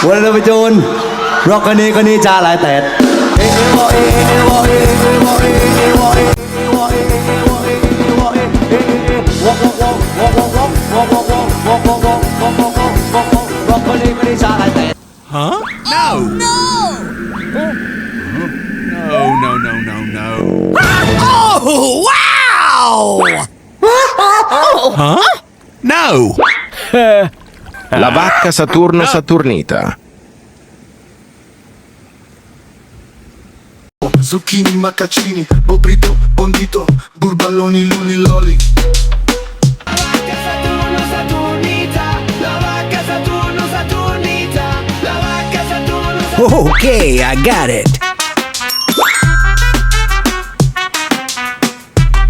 วันละไปโจนร็อกกันนี้ก็นี่จ้าหลายแตดHuh? No! No! No, no, no, no, no. Oh, wow! Huh? No! La vacca Saturno saturnita. Zucchini, maccacini, Bombardino Bandito, Burbaloni, loliloli. Okay, I got it.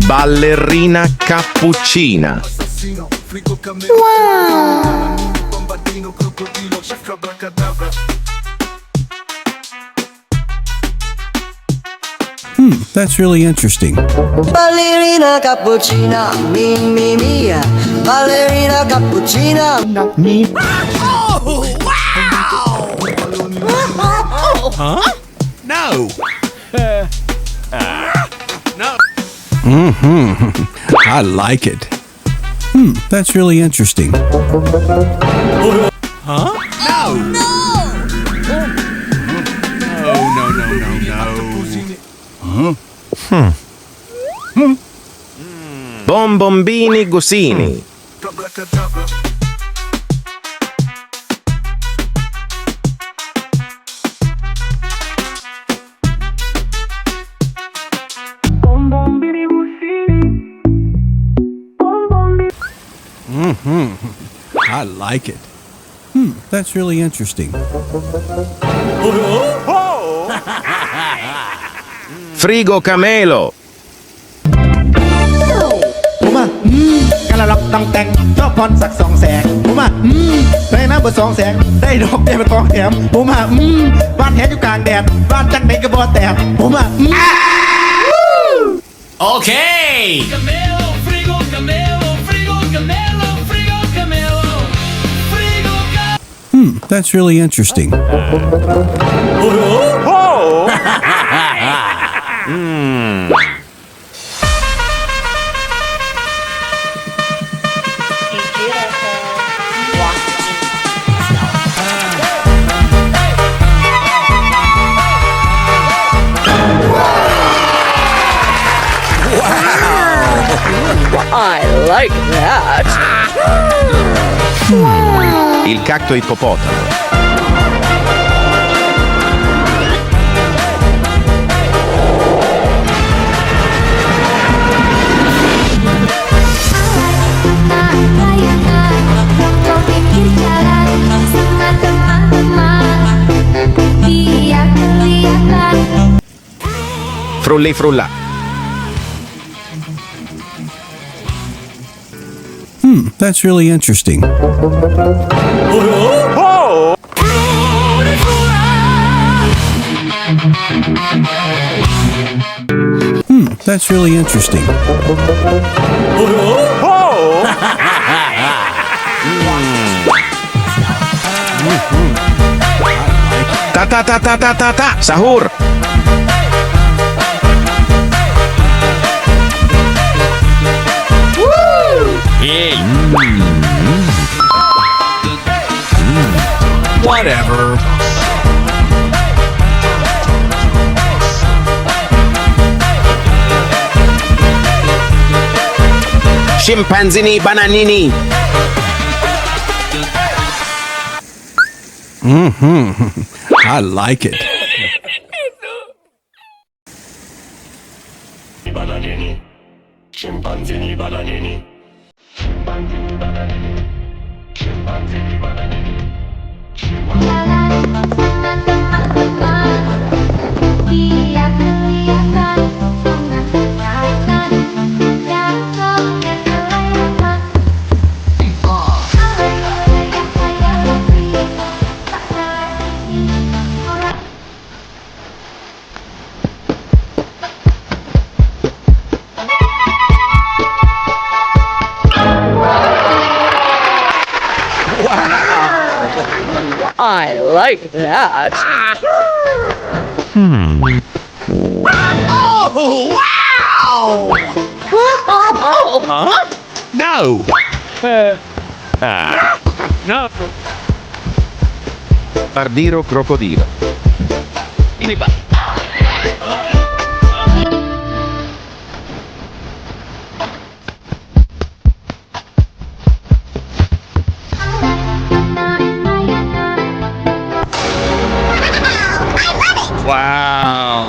Ballerina cappucina. Assasino, Frigo, camelo. Bombardino Crocodilo, abracadabra. That's really interesting. Ballerina cappuccina, mi mia. Ballerina cappuccina. Oh, wow! Huh? No! No! I like it. That's really interesting. Huh? No! No! No, no, no, no, no. Bombombini Gusini. Abracadabra. Bombombini Gusini. I like it. That's really interesting. Frigo camelo. ผมอ่ะกระลับตังแต่งชอบพรสัก2แสงผมอ่ะได้น้ำเบอร์2แสงได้ดอกได้เป็นกองแถมผมอ่ะบ้านแหอยู่กลางแดดบ้านจังไหนก็บ่แตกผมอ่ะ Okay! Camelo, frigo, camelo, frigo, camelo, frigo, camelo, frigo, That's really interesting. I like that. Il cacto ippopotamo. Frulli frulla. That's really interesting. That's really interesting. Ta ta ta ta ta ta ta. Sahur. Whatever. Chimpanzini Bananini. I like it. Bananini, Chimpanzini Bananini, Chimpanzini Bananini, Chimpanzini Bananini, I like that. No. No. Bombardiro Crocodilo. Wow.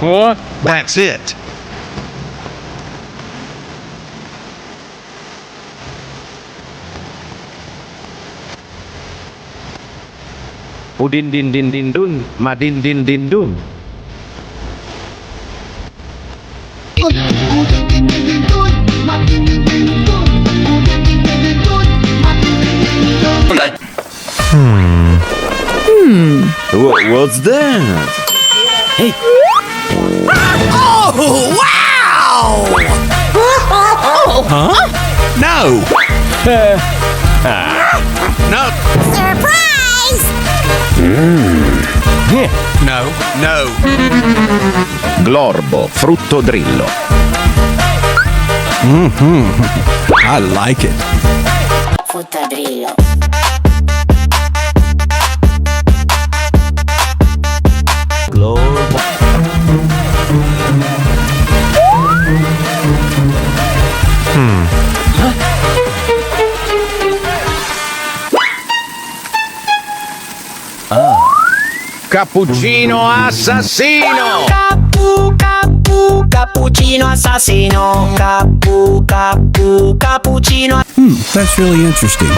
What? That's it. Udin din din din dun, madin din din dun. What's that? Hey. Oh, wow! Huh? No. No. Surprise! No. No. Glorbo, frutto drillo. I like it. Fruttadrillo. Cappuccino assassino. Cappuccino assassino. Cappuccino. That's really interesting.